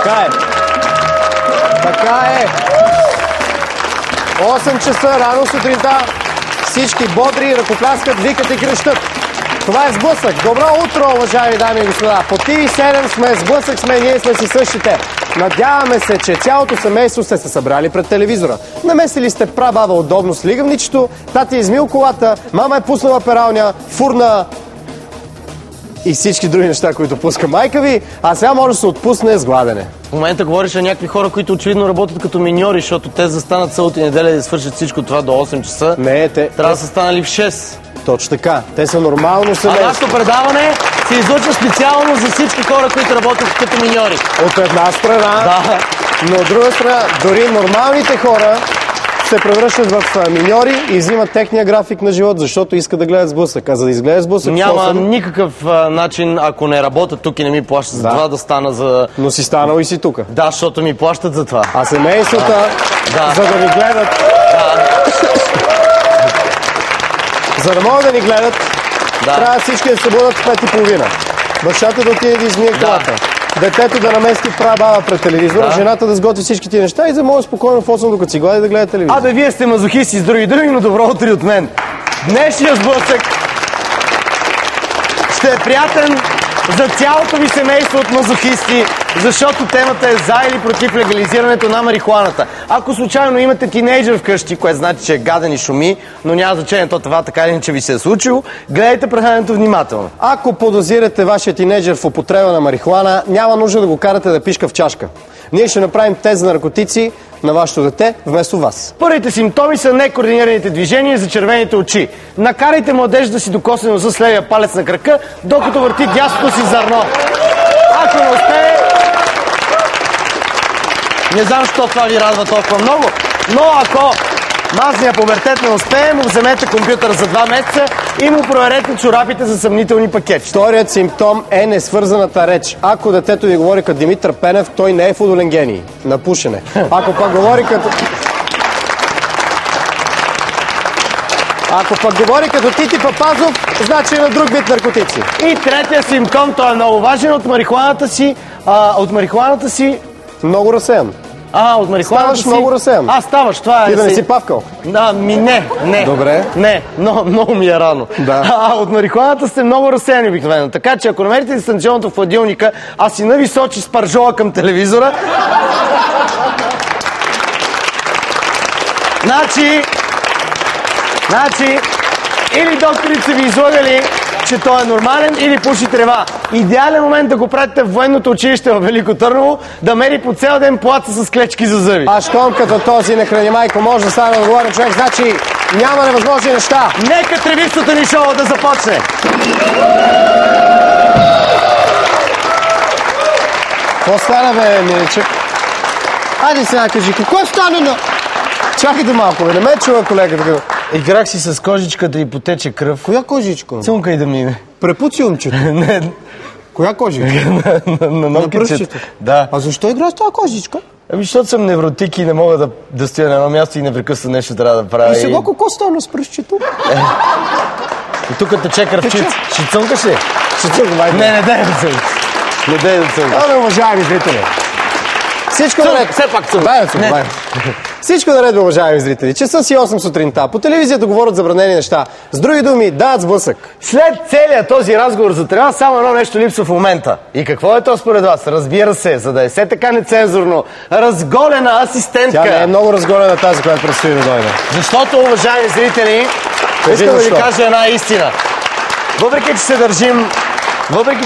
Така е. Така е. 8 часа рано сутринта. Всички бодри, ръкопляскат, викат и крещат. Това е Сблъсък. Добро утро, уважаеми дами и господа. По TV7 сме, Сблъсък сме, ние сме си същите. Надяваме се, че цялото семейство сте се събрали пред телевизора. Намесили сте прабаба удобно с лигавничето, тати е измил колата, мама е пуснала пералня, фурна и всички други неща, които пуска майка ви, а сега може да се отпусне с гладене. В момента говориш за някакви хора, които очевидно работят като миньори, защото те застанат цялата неделя да свършат всичко това до 8 часа. Не, те... Трябва да са станали в 6. Точно така. Те са нормално семейство. А нашето предаване се излъчва специално за всички хора, които работят като миньори. От една страна, да. Но от друга страна, дори нормалните хора се превръщат в миньори и взимат техния график на живот, защото искат да гледат Сблъсък. А за да изгледат Сблъсък... Няма никакъв начин, ако не работят тук и не ми плащат за това, да стана за... Но си станал и си тук. Да, защото ми плащат за това. А семействата, за да ни гледат... За да могат да ни гледат, трябва всички да се будат в 5:30. Бащата да отиде да измие колата. Детето да намести прабаба пред телевизора, жената да сготви всички тия неща и да може спокойно в 8 докато си глади да гледа телевизор. Абе, вие сте мазохисти с други думи, но добро утро от мен. Днешният Сблъсък ще е приятен за цялото ви семейство от мазохисти, защото темата е за или против легализирането на марихуаната. Ако случайно имате тинейджър вкъщи, което значи, че е гаден и шуми, но няма значение това така или иначе ви се е случило, гледайте предаването внимателно. Ако подозирате вашия тинейджър в употреба на марихуана, няма нужда да го карате да пишка в чашка. Ние ще направим тест за наркотици на вашето дете вместо вас. Първите симптоми са некоординираните движения за червените очи. Накарайте младеж да си докосне носа с левия палец на крака, докато върти дясното си зърно. Ако не успее... Не знам, защо това ви радва толкова много, но ако мазния пубертет не успее, му вземете компютър за 2 месеца и му проверете чорапите за съмнителни пакети. Вторият симптом е несвързаната реч. Ако детето ви говори като Димитър Пенев, той не е футболен гений. На пушене. Ако пък говори като... Ако пък говори като Тити Папазов, значи е на друг вид наркотици. И третия симптом, той е много важен, от марихуаната си... Много разсеян. От марихуаната си... Ставаш много разсеян. Ставаш, това е... Ти да не си павкал? Не. Добре. Не, много ми е рано. Да. От марихуаната сте много разсеяни обикновено. Така че ако намерите дистанционното в хладилника, а сина ви сочи с пържола към телевизора... Значи, или докторите са ви излагали, че той е нормален, или пуши трева. Идеален момент да го пратите в военното училище в Велико Търново, да мери по цял ден плаца с клечки за зъби. А щом като този не храни майко може да стане отговорен човек, значи няма невъзможни неща. Нека тревистото ни шоу да започне! Какво стана, бе, миличък? Хайде сега кажи, какво стана на... Чакайте малко, бе, не ме чува колегата. Играх си с кожичката и потече кръв. Коя кожичка? Цунка и да мине. Препуци умчето. Не. Коя кожичка? На ногтичето. Да. А защо играш това кожичка? Защото съм невротик и не мога да стоя на едно място и непрекъснато нещо трябва да правя. И сега какво стана с пръстчето? И тук тече кръвчица. Ще цънкаш ли? Ще цънка, майде. Не дай да цънкаш. Не дай да цънкаш. Абе, уважаеми зрители. Всичко наред. Все пак цънка. Дай да цънка. Всичко наред, уважаеми зрители. Часа си 8 сутринта. По телевизията говорят забранени неща. С други думи, дават Сблъсък. След целият този разговор за трева, само едно нещо липсва в момента. И какво е то според вас? Разбира се, за да е все така нецензурно, разголена асистентка. Тя не е много разголена тази, която предстои да дойде. Защото, уважаеми зрители, искам да ви кажа една истина. Въпреки, че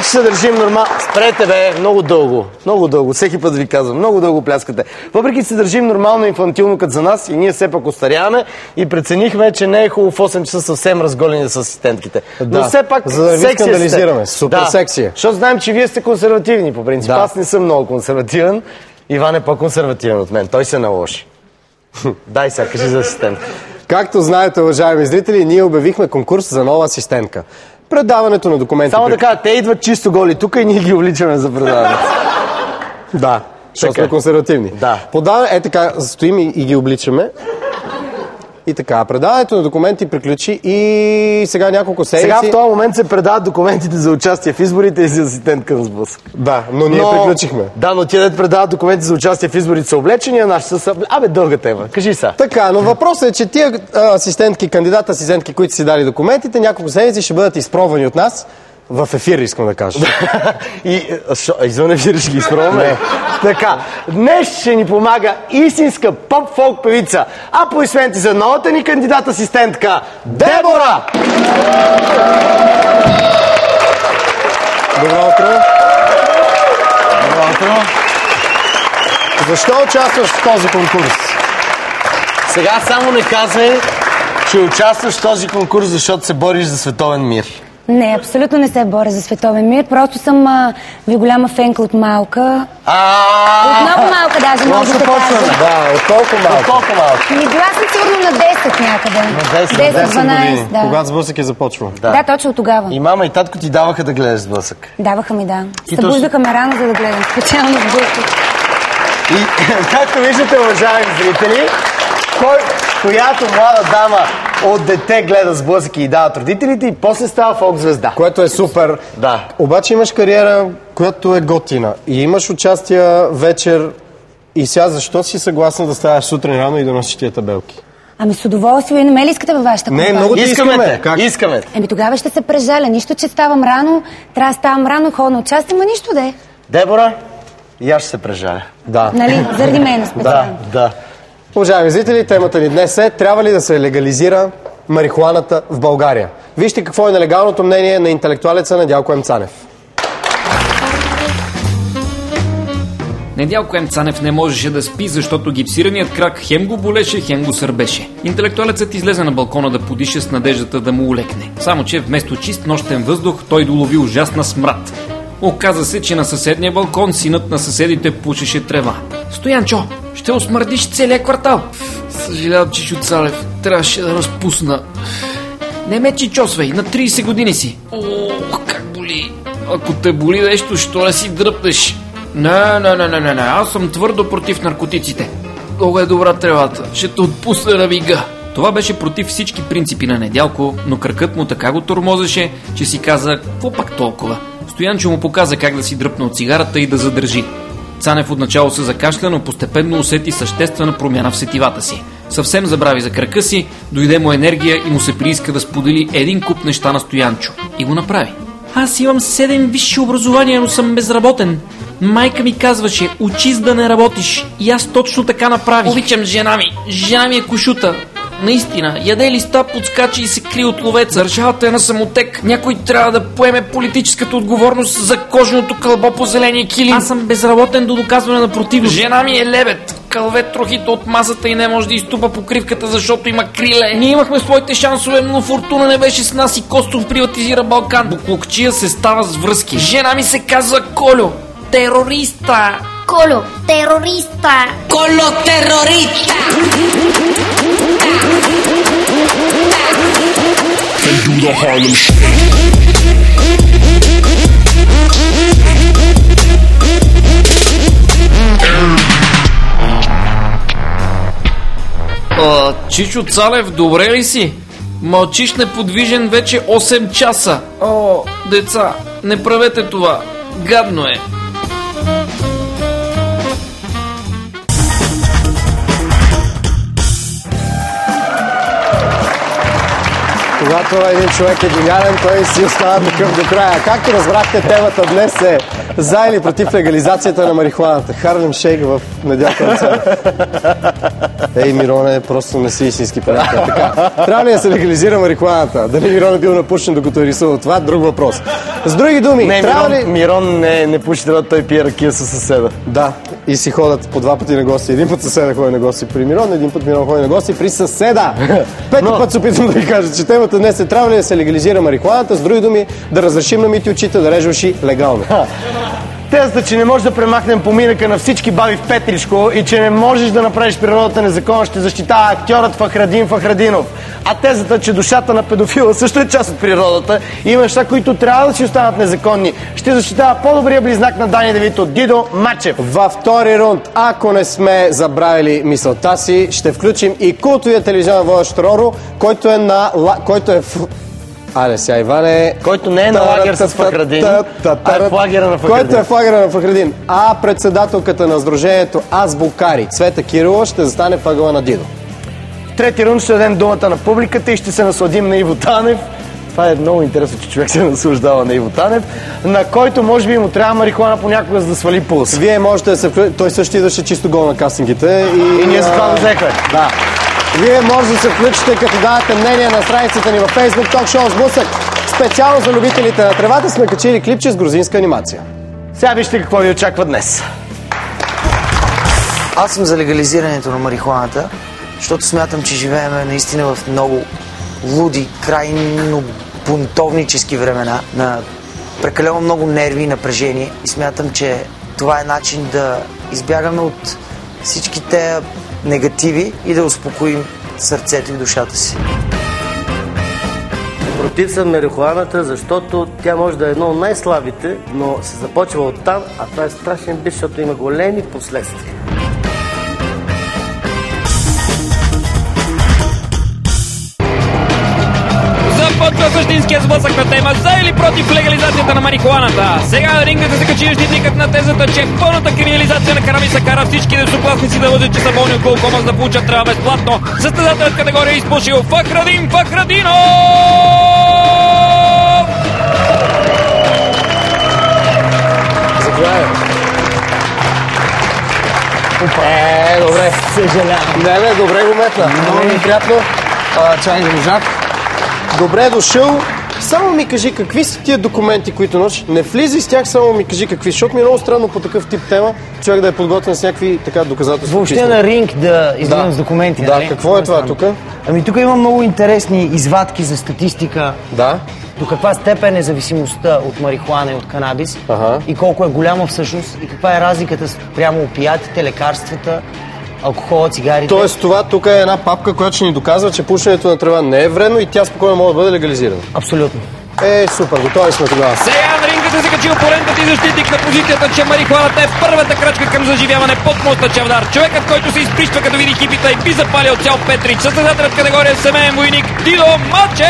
се държим нормално... Спрете, бе, много дълго. Всеки път ви казвам, много дълго пляскате. Въпреки, че се държим нормално инфантилно като за нас и ние все пак остаряваме и преценихме, че не е хубаво в 8 часа съвсем разголени с асистентките. Но все пак за да ви скандализираме. Супер секси. Защото знаем, че вие сте консервативни по принцип. Аз не съм много консервативен. Иван е по-консервативен от мен. Той се наложи. Дай сега, кажи за асистентка. Както знаете, уважаеми зрители, ние обявихме конкурс за нова асистентка. Предаването на документи... Само да кажа, те идват чисто голи тук и ние ги увличаме за предаването. Да, защото сме консервативни. Да. Така, стоим и ги обличаме. и така. Предаването на документи приключи и сега няколко седмици... Сега в този момент се предават документите за участие в изборите и за асистентка на сблъсък. Да, но ние приключихме. Да, но тия предават документи за участие в изборите са облечени, а нашите са... дълга тема. Кажи са. Така, но въпросът е, че тия асистентки, кандидат-асистентки, които си дали документите, няколко седмици ще бъдат изпробвани от нас. В ефир, искам да кажа. Извън ефир ще ги изпробваме. Така, днес ще ни помага истинска поп-фолк певица. Аплодисменти за новата ни кандидат-асистентка Дебора! Добро утро! Добро утро! Защо участваш в този конкурс? Сега само не казвай, че участваш в този конкурс, защото се бориш за световен мир. Не, абсолютно не се боря за световен мир. Просто съм ви голяма фенка от малка. От много малка даже, може да кажа. Да, от толкова малка. Била съм сигурно на 10 някъде. На 10-12, да. Когато сблъсък е започвал. Да, точно от тогава. И мама и татко ти даваха да гледаш сблъсък. Даваха ми, да. Събуждаха ме рано, за да гледам. Специално сблъсък. И както виждате, уважаеми зрители, която млада дама от дете гледа сблъсък и дават родителите и после става фолк звезда. Което е супер. Да. Обаче имаш кариера, която е готина. И имаш участия вечер. И сега защо си съгласна да ставаш сутрин рано и да носиш тия табелки? Ами с удоволствие, не ме ли искате във вашата компания? Не, много ти искаме. Искаме. Еми тогава ще се прежаля. Нищо, че ставам рано, трябва да ставам рано, ходя на участие, ма нищо да е. Дебора, и аз ще се прежаля. Да. Нали? Заради мен специално. Да. Уважаеми зрители, темата ни днес е: трябва ли да се легализира марихуаната в България? Вижте какво е нелегалното мнение на интелектуалеца Недялко М. Цанев. Недялко М. Цанев не можеше да спи, защото гипсираният крак хем го болеше, хем го сърбеше. Интелектуалецът излезе на балкона да подише с надеждата да му улекне. Само че вместо чист нощен въздух, той долови ужасна смрад. Оказа се, че на съседния балкон синът на съседите пушеше трева. Стоянчо, ще осмърдиш целия квартал. Съжалявам, Чичо Цалев, трябваше да разпусна. Не ме чичосвай, на 30 години си. Ох, как боли. Ако те боли нещо, що не си дръпнеш? Не, аз съм твърдо против наркотиците. Много е добра тревата, ще те отпусна на мига. Това беше против всички принципи на Недялко, но кракът му така го тормозеше, че си каза, какво пак толкова? Стоянчо му показа как да си дръпне от цигарата и да задържи. Цанев отначало се закашля, но постепенно усети съществена промяна в сетивата си. Съвсем забрави за крака си, дойде му енергия и му се прииска да сподели един куп неща на Стоянчо. И го направи. Аз имам 7 висши образования, но съм безработен. Майка ми казваше, учи да не работиш. И аз точно така направих. Обичам жена ми. Жена ми е кошута. Наистина, яде листа, подскача и се крие от ловеца. Държавата е на самотек. Някой трябва да поеме политическата отговорност за коженото кълбо по зеления килим. Аз съм безработен до доказване на противност. Жена ми е лебед. Кълве трохите от масата и не може да изтупа покривката, защото има криле. Ние имахме своите шансове, но фортуна не беше с нас и Костов приватизира Балкан. Буклукчия се става с връзки. Жена ми се казва Колю. Терориста. Коло, терориста! Коло терориста! Чичо Цалев, добре ли си? Мълчиш неподвижен вече 8 часа. О, деца, не правете това. Гадно е. Когато един човек е гениален, той си остава такъв до края. Както разбрахте, темата днес е за или против легализацията на марихуаната. Харлем Шейк в Недялко М. Цанев. Ей, Мироне, просто не си истински приятел. Така, трябва ли да се легализира марихуаната? Дали Мирон е бил напушен, докато е рисувал това? Друг въпрос. С други думи, не, трябва ли... Мирон не пуши трева, той пие ракия със съседа. Да, и си ходят по 2 пъти на гости. Един път съседа ходи на гости при Мирон, един път Мирон ходи на гости при съседа. Пети път се опитвам да ви кажа, че темата днес е: трябва ли да се легализира марихуаната? С други думи, да разрешим на мити очите да реже уши легално. Тезата, че не можеш да премахнем поминъка на всички баби в Петришко и че не можеш да направиш природата незаконна, ще защитава актьорът Фахрадин Фахрадинов. А тезата, че душата на педофила също е част от природата и има неща, които трябва да си останат незаконни, ще защитава по-добрия близнак на Дани Девито, Дидо Мачев. Във втори рунд, ако не сме забравили мисълта си, ще включим и култовия телевизионен водещ Роро, който е Аре сега, Иване... Който не е на лагер с Фахрадин, а е флагера на Фахрадин. Който е флагера на Фахрадин. А председателката на сдружението Азбукари, Цвета Кирова, ще застане в ъгъла на Дидо. В трети рунд ще дадем думата на публиката и ще се насладим на Иво Танев. Това е много интересно, че човек се наслаждава на Иво Танев, на който може би му трябва марихуана понякога, за да свали пулс. Вие можете да се включите... Той също идваше чисто гол на кастингите. И ние за това го взехме. Да. Вие може да се включите, като давате мнение на страницата ни във Facebook Talk Show Сблъсък. Специално за любителите на тревата сме качили клипче с грузинска анимация. Сега вижте какво ви очаква днес. Аз съм за легализирането на марихуаната, защото смятам, че живеем наистина в много луди, крайно бунтовнически времена, на прекалено много нерви и напрежение. И смятам, че това е начин да избягаме от всички тези негативи и да успокоим сърцето и душата си. Против съм марихуаната, защото тя може да е едно от най-слабите, но се започва оттам, а това е страшен бич, защото има големи последствия. Започва същинския сблъсък на тема за или против легализацията на марихуаната. Сега на ринга се качи защитникът на тезата, че пълната криминализация на канабиса кара всички десокласници да лъжат, че са болни от глаукома, за да получат трябва безплатно. Състезателят категория изпушил Фахрадин Фахрадинов! Заповядайте. Добре. Съжалявам. Не, добре го метна. Много ми приятно. Чай, не можах. Добре дошъл. Само ми кажи какви са тия документи, които носиш. Не влизай с тях, само ми кажи какви, защото ми е много странно по такъв тип тема, човек да е подготвен с някакви така доказателства. Въобще на ринг да излизам с документи. Да, какво е това тук? Ами тук има много интересни извадки за статистика. Да. До каква степен е зависимостта от марихуана и от канабис и колко е голяма всъщност и каква е разликата спрямо опиатите, лекарствата, алкохола, цигарите. Тоест това тук е една папка, която ще ни доказва, че пушенето на трева не е вредно и тя спокойно може да бъде легализирана. Абсолютно. Супер, готови сме тогава. Сега на рингата се качил поредният и защитник на позицията, че марихуаната е в първата крачка към заживяване под моста Чавдар. Човекът, който се изприщва като види хипита и би запалил цял Петрич. Състезателят категория семейен войник Дидо Мачев!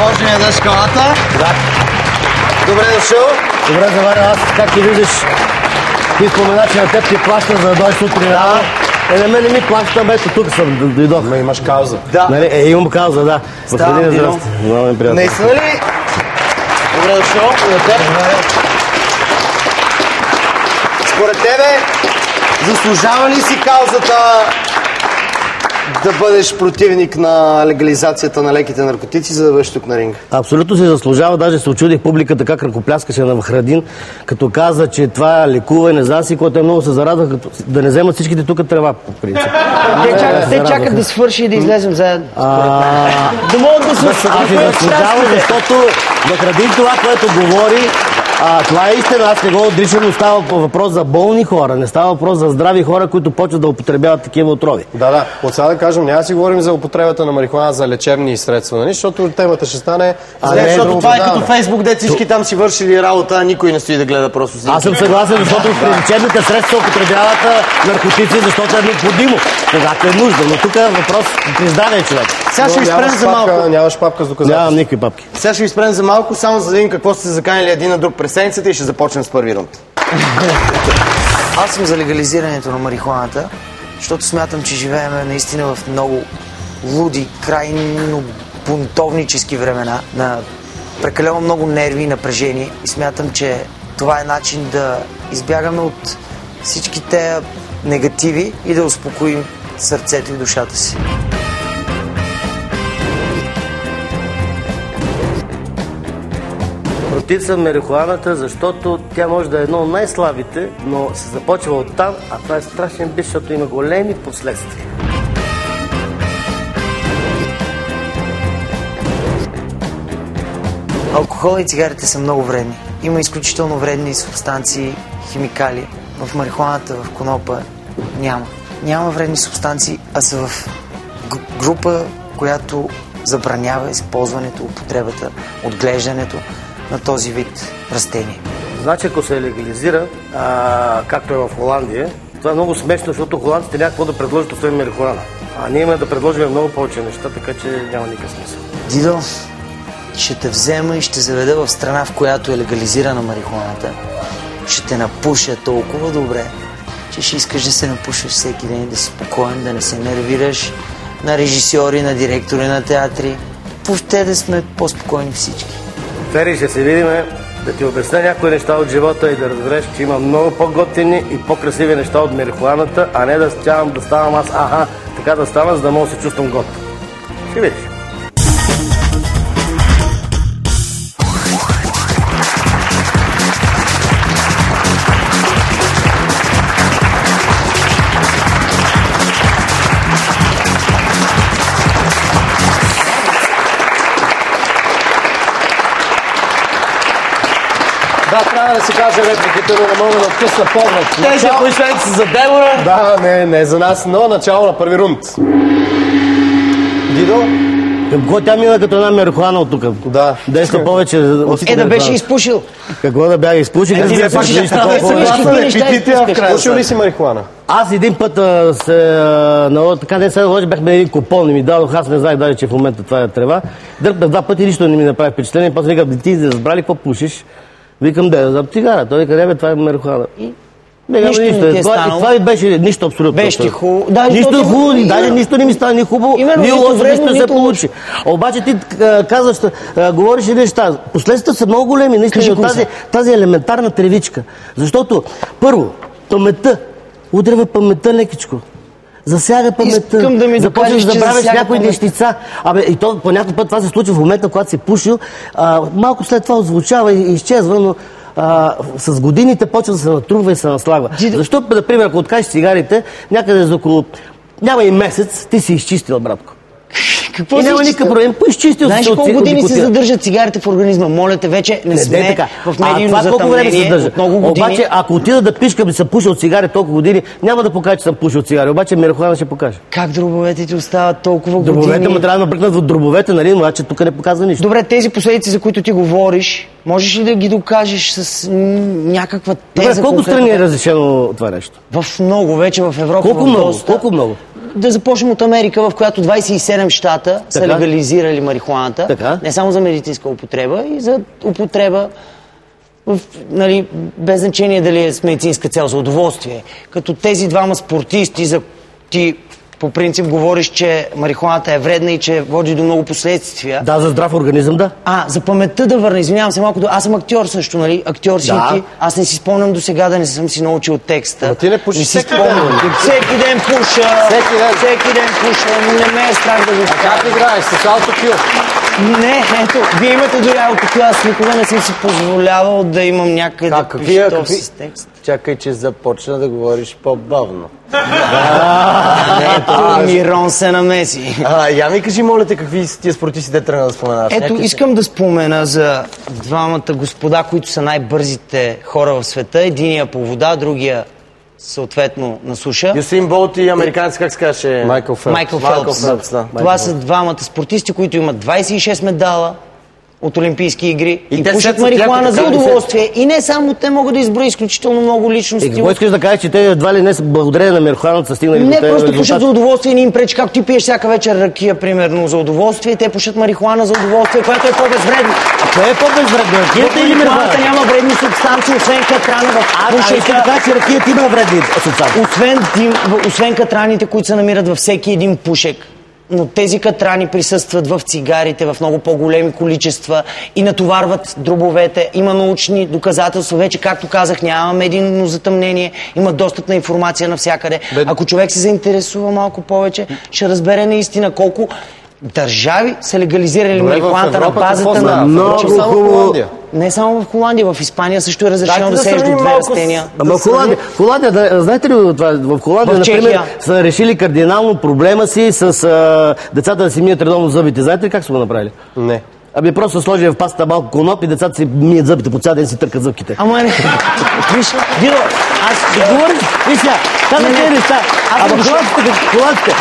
Може ми ядеш колата? Да. Добре дошъл. Добре, заваря, аз как ти виждаш, ти спомена, че на теб ти плаща, за да дойдеш сутрин. На мен не ми плаща, ето тук съм, дойдох. Ма имаш кауза. Да. Нали? Имам кауза, да. Ставам, Дидо. Много ми приятно. Наистина ли? Добре дошъл. На теб. Според тебе, заслужава ли си каузата да бъдеш противник на легализацията на леките наркотици, за да бъдеш тук на ринга? Абсолютно си заслужава. Даже се очудих публиката как ръкопляскаше на Фахрадин, като каза, че това лекува и не знам си, който много се зарадва, като да не вземат всичките тук трева, по принцип. Те чакат да свърши и да излезем заедно. Да могат да се заслужава, защото Фахрадин това, което говори, това е истина, аз не го отричам, но става въпрос за болни хора, не става въпрос за здрави хора, които почват да употребяват такива отрови. Да. От сега да кажем, няма да си говорим за употребата на марихуана за лечебни средства, нали? Защото темата ще стане... Защото това е като Фейсбук, де всички там си вършили работа, никой не стои да гледа просто си. Аз съм съгласен, защото при лечебните средства употребяват наркотици, защото е необходимо, когато е нужда. Но тук е въпрос при здравия човек. Сега ще ви спрем за малко. Нямаш папка с доказателства. Нямам никакви папки. Сега ще ви спрем за малко, само за да видим какво сте се заканили един на друг през седмицата и ще започнем с първи рунд. Аз съм за легализирането на марихуаната, защото смятам, че живеем наистина в много луди, крайно бунтовнически времена, на прекалено много нерви и напрежение. И смятам, че това е начин да избягаме от всички тези негативи и да успокоим сърцето и душата си. Против съм марихуаната, защото тя може да е едно от най-слабите, но се започва оттам, а това е страшен бич, защото има големи последствия. Алкохола и цигарите са много вредни. Има изключително вредни субстанции, химикали. В марихуаната, в конопа няма. Няма вредни субстанции, а са в група, която забранява използването, употребата, отглеждането на този вид растения. Значи, ако се легализира, както е в Холандия, това е много смешно, защото холандците няма какво да предложат освен марихуана. А ние имаме да предложим много повече неща, така че няма никакъв смисъл. Дидо, ще те взема и ще заведа в страна, в която е легализирана марихуаната. Ще те напуша толкова добре, че ще искаш да се напушаш всеки ден и да си спокоен, да не се нервираш на режисьори, на директори на театри. Въобще да сме по-спокойни всички. Фери, ще се видиме, да ти обясня някои неща от живота и да разбереш, че има много по-готини и по-красиви неща от марихуаната, а не да ставам аз, така да стана, за да мога да се чувствам готов. Ще видиш. Да, трябва да си кажа репликите, но не мога да откъсна поглед. Тези поишлени са за Дебора. Да, не за нас, но начало на първи рунд. Дидо? Какво тя мина като една марихуана от тук? Да. Действа повече. Да беше изпушил. Какво да бях изпушил? Изпушил ли си марихуана? Аз един път така не се наложи, бяхме един купон и ми дадох, аз не знаех даже, че в момента това е трева. Дърпнах 2 пъти, нищо не ми направи впечатление, после викам, ти да разбрали какво пушиш? Викам, да цигара. Той вика, не бе, това е марихуана. Нищо не ти е станало. Това беше нищо абсолютно. Беше хубаво. Нищо хубаво, даже нищо не ми стана ни хубаво. Ни лошо, нищо не се получи. Обаче ти казваш, говориш и неща. Последствията са много големи, наистина от тази елементарна тревичка. Защото, първо, паметта. Удрява паметта лекичко. Засяга паметта. Искам да ми започваш да забравяш някои нещица. нещица. И то по някой път това се случва в момента, когато си пушил. Малко след това отзвучава и изчезва, но с годините почва да се натрупва и се наслагва. Защо, например, ако откажеш цигарите, някъде за около... Няма и месец, ти си изчистил, братко. Какво и няма никакъв проблем, поизчистил. Знаеш колко години се задържат цигарите в организма? Моля те, вече не сме в медийно затъмнение от много години. Обаче, ако отида да пишкам и съм пушил цигари толкова години, няма да покажа, че съм пушил цигари. Обаче марихуана ще покаже. Как дробовете ти остават толкова години? Дробовете му трябва да бръкнат в дробовете, нали? Но че тук не показва нищо. Добре, тези последици, за които ти говориш, можеш ли да ги докажеш с някаква теза? Добре, колко страни е разрешено това нещо? В много, вече в Европа. Колко много? Да започнем от Америка, в която 27 щата са легализирали марихуаната. Не само за медицинска употреба, и за употреба без значение дали е с медицинска цел, за удоволствие. Като тези двама спортисти, ти по принцип говориш, че марихуаната е вредна и че води до много последствия. Да, за здрав организъм, да. За паметта да върна, извинявам се малко. Аз съм актьор също, нали? Актьор си ти. Аз не си спомням до сега да не съм си научил текста. Ти не пушиш всеки ден. Всеки ден пуша. Всеки ден пуша. Не ме е страх да го кажа. Как играеш? С аутокил? Не, ето, вие имате дори аутокил. Аз никога не съм си позволявал да имам някъде пиштов с текст. Чакай, че започна да говориш по-бавно. Мирон се намеси. Я ми кажи, моля те, какви са тия спортистите тръгна да споменаш? Ето, искам да спомена за двамата господа, които са най-бързите хора в света. Единия по вода, другия съответно на суша. Юсейн Болт и американец, как се каже? Майкъл Фелпс. Това са двамата спортисти, които имат 26 медала от Олимпийски игри и пушат марихуана за удоволствие. И не само те, могат да изброя изключително много личности. Какво искаш да кажеш, че те едва ли не благодарение на марихуаната са стигнали до тези резултати? Не, просто пушат за удоволствие и не им пречи. Както ти пиеш всяка вечер ракия, примерно, за удоволствие, те пушат марихуана за удоволствие, което е по-безвредно. А кое е по-безвредно? Ракията или марихуаната? Няма вредни субстанции, освен катрана в пушека. Така че ракията има вредни субстанции. Освен катраните, които се намират във всеки един пушек. Но тези катрани присъстват в цигарите в много по-големи количества и натоварват дробовете. Има научни доказателства. Вече, както казах, няма медийно затъмнение. Има достъп на информация навсякъде. Ако човек се заинтересува малко повече, ще разбере наистина колко държави са легализирали марихуаната на базата на... Много хубаво. Не само в Холандия, в Испания също е разрешено да сееш до 2 растения. В Холандия, знаете ли това? В Холандия, например, са решили кардинално проблема си с децата да си мият редовно зъбите. Знаете ли как са го направили? Не. Ами просто сложи в пастата малко коноп и децата си мият зъбите по цял ден, си търкат зъбките. Ама не. Виж, Гидо, аз Да говориш, виж сега, казвам тези неща. Ама холандците.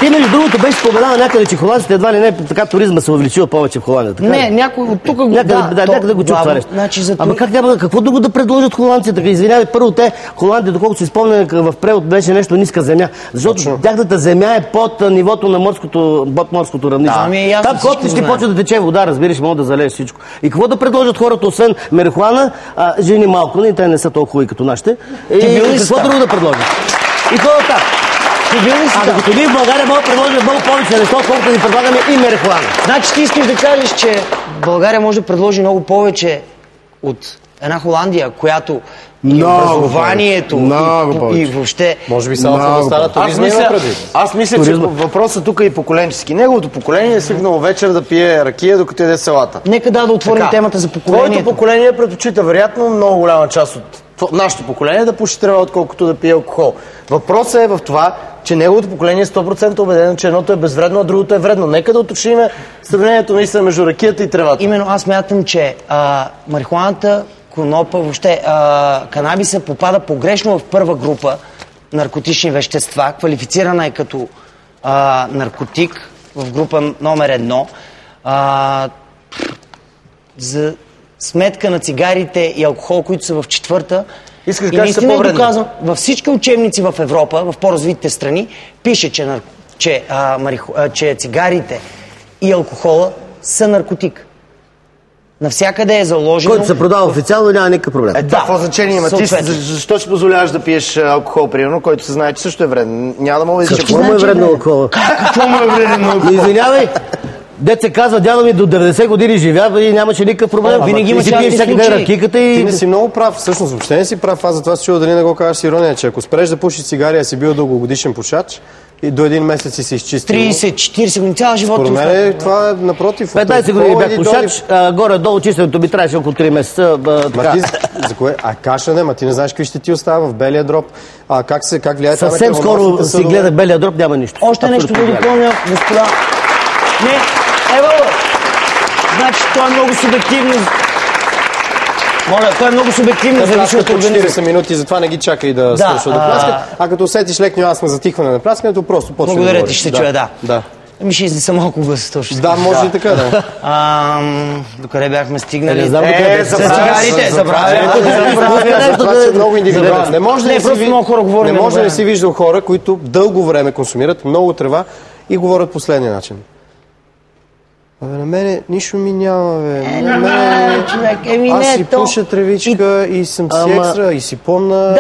Ти между другото беше споменала някъде, че холандците едва ли не така туризма се увеличила повече в Холандия. Така не, някой от тук го... Някъде го чух това нещо. Ама как няма, какво да го да предложат холандците? Извинявай, първо те, Холандия, доколкото си спомня, в превод беше нещо ниска земя. Защото тяхната земя е под нивото на морското равнище. Там коптиш ти почва да тече вода, разбираш, мога да залееш всичко. И какво да предложат хората, освен марихуана, жени малко, и те не са толкова хубави като нашите. И какво друго да предложат? И това е така. Докато ние в България мога да предложим много повече неща, колкото ни предлагаме и марихуана. Значи ти искаш да кажеш, че България може да предложи много повече от една Холандия, която и образованието и въобще... Може би само да остана туризма има предвид. Аз мисля, че въпросът тук е и поколенчески. Неговото поколение е свикнало вечер да пие ракия, докато яде салата. Нека да отворим темата за поколението. Твоето поколение предпочита вероятно много голяма част от нашето поколение да пуши трева, отколкото да пие алкохол. Въпросът е в това, че неговото поколение е 100% убедено, че едното е безвредно, а другото е вредно. Нека да уточним сравнението наистина между ракията и тревата. Именно аз мятам, че марихуаната, конопа, въобще канабиса попада погрешно в първа група наркотични вещества. Квалифицирана е като наркотик в група номер 1. За сметка на цигарите и алкохол, които са в четвърта. Искаш да кажеш, са по-вредни. Доказвам, във всички учебници в Европа, в по-развитите страни, пише, че цигарите и алкохола са наркотик. Навсякъде е заложено... Който се продава официално, няма никакъв проблем. Какво значение има? Ти защо ще позволяваш да пиеш алкохол, примерно, който се знае, че също е вреден? Няма да мога да кажа. Какво му е вредно алкохола? Какво му е вредно алкохола? Извинявай! Дет се казва, дядо ми до 90 години живя и нямаше никакъв проблем. Винаги има частни случаи. Ти не си много прав. Всъщност, въобще не си прав. Аз затова се чува дали не го кажеш с ирония, че ако спреш да пушиш цигари, а си бил дългогодишен пушач и до един месец си се изчистил. 30-40 години, цял живот. Според мен това е напротив. 15 години бях пушач, горе-долу чистенето ми трябваше около 3 месеца. За кое? Каша не, ти не знаеш какви ще ти остава в белия дроб. Как влияе това? Съвсем скоро си гледах белия дроб, няма нищо. Още нещо да допълня, господа. Не, значи това е много субективно. Моля, това е много субективно. Зависи от 40 минути, затова не ги чакай да свършва да пляскат. А като усетиш лек нюанс на затихване на пляскането, просто почва да говориш. Благодаря ти, ще чуя, да. Ми ще изнеса малко гласа точно. Да, може и така, да. Докъде бяхме стигнали? Не знам докъде. С цигарите, забравя. Много индивидуално. Не може да си виждал хора, които дълго време консумират много трева и говорят последния начин. На мене нищо ми няма, Аз си пуша тревичка и съм си екстра и си помна...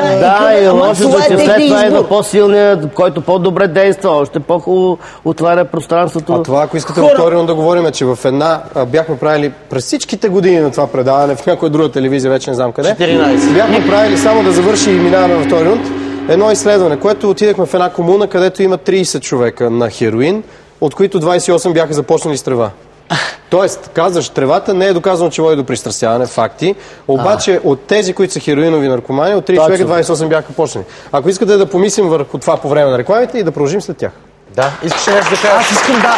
И лошото, че след това идва по-силният, който по-добре действа, още по-хубаво отваря пространството. А това, ако искате повторно да говорим, че в една бяхме правили през всичките години на това предаване, в някоя друга телевизия, вече не знам къде, 14. Бяхме правили само да завърши и минаваме във втори рунд, едно изследване, което отидехме в една комуна, където има 30 човека на хероин, от които 28 бяха започнали с трева. Тоест, казваш, тревата не е доказано, че води до пристрастяване, факти, обаче от тези, които са хероинови наркомани, от 3 човека 28 бяха почнали. Ако искате да помислим върху това по време на рекламите и да продължим след тях. Да, искаш нещо да кажеш? Аз искам да...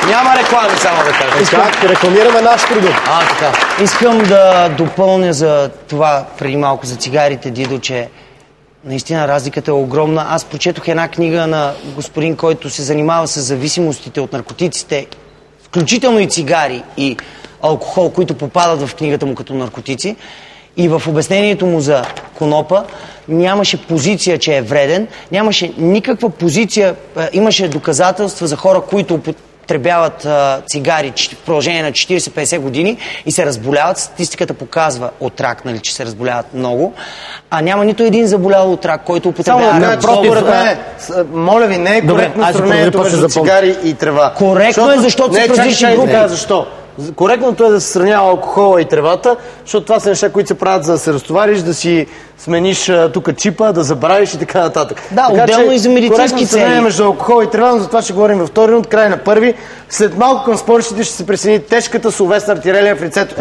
Няма реклами, само да кажа. Как рекламираме наш продукт. Така. Искам да допълня за това преди малко за цигарите, Дидо, че наистина разликата е огромна. Аз прочетох една книга на господин, който се занимава с зависимостите от наркотиците, включително и цигари и алкохол, които попадат в книгата му като наркотици. И в обяснението му за конопа нямаше позиция, че е вреден, нямаше никаква позиция, имаше доказателства за хора, които употребяват цигари в продължение на 40-50 години и се разболяват. Статистиката показва от рак, че се разболяват много, а няма нито един заболял от рак, който употребява. Моля ви, не е коректно сравнението между цигари и трева. Коректно е, защото са в различни групи. Защо? Коректното е да се сравнява алкохола и тревата, защото това са неща, които се правят за да се разтовариш, да си смениш тук чипа, да забравиш и така нататък. Да, отделно и за медицински цели. Между алкохол и трева, но за това ще говорим във втори рунд, край на първи. След малко към спорещите ще се присъедини тежката словесна артилерия в лицето.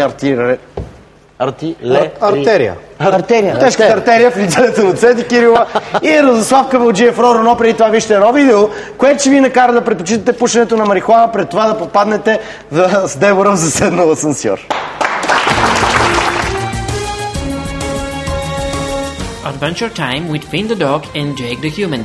Артерия. Тежката артерия в лицето на Цвети Кирилова и Радослав Кавалджиев. Роро, но преди това вижте едно видео, което ще ви накара да предпочитате пушенето на марихуана пред това да попаднете с Дебора в заседнал асансьор. Adventure Time with Finn the Dog and Jake the Human.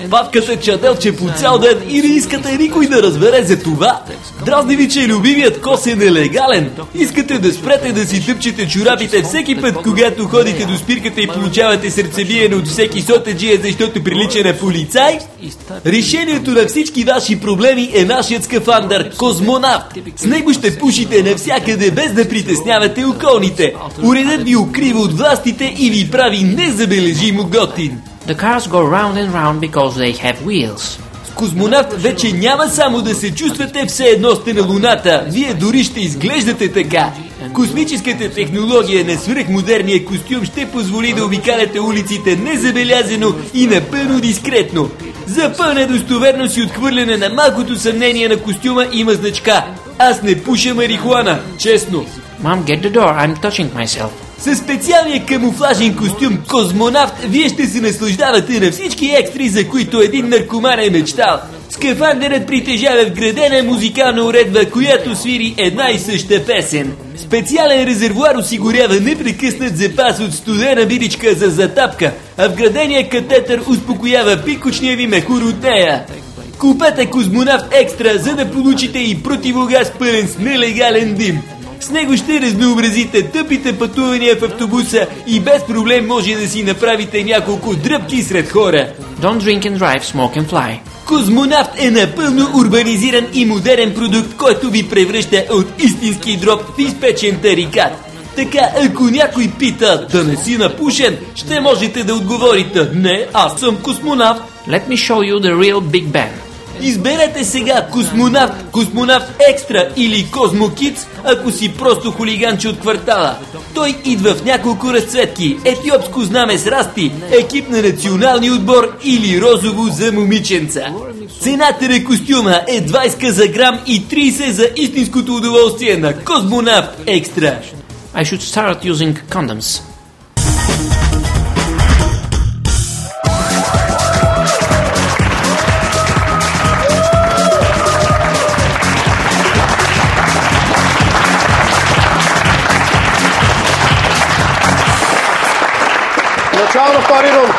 Павкате чаделче по цял ден и не искате никой да разбере за това. Дразни ви, че любимият кос е нелегален. Искате да спрете да си тъпчете чорапите всеки път, когато ходите до спирката и получавате сърцебиене от всеки сотеджия, защото прилича на полицай? Решението на всички ваши проблеми е нашият скафандър Космонавт. С него ще пушите навсякъде без да притеснявате околните. Уредът ви укрива от властите и ви прави незабележимо готин. The cars go round and round because they have wheels. С Космонавт вече няма само да се чувствате все едно сте на Луната, вие дори ще изглеждате така. Космическата технология на свръхмодерния костюм ще позволи да обикаляте улиците незабелязано и напълно дискретно. За пълна достоверност и отхвърляне на малкото съмнение на костюма има значка: аз не пуша марихуана, честно. Mom, get the door, I'm touching myself. Със специалния камуфлажен костюм Космонавт вие ще се наслаждавате на всички екстри, за които един наркоман е мечтал. Скафандърът притежава вградена музикална уредба, която свири една и съща песен. Специален резервоар осигурява непрекъснат запас от студена биричка за затапка, а вградения катетър успокоява пикочния ви мехур от нея. Купете Космонавт Екстра, за да получите и противогаз пълен с нелегален дим. С него ще разнообразите тъпите пътувания в автобуса и без проблем може да си направите няколко дръпки сред хора. Don't drink and drive, smoke and fly. Космонавт е напълно урбанизиран и модерен продукт, който ви превръща от истински дроб в изпечен тарикат. Така, ако някой пита да не си напушен, ще можете да отговорите: не, аз съм космонавт. Let me show you the real Big Bang. Изберете сега Космонавт, Космонавт Екстра или Космо Кидс, ако си просто хулиганче от квартала. Той идва в няколко разцветки: етиопско знаме с расти, екип на националния отбор или розово за момиченца. Цената на костюма е 20 за грам и 30 за истинското удоволствие на Космонавт Екстра. I should start using condoms. Начало на втори рунд.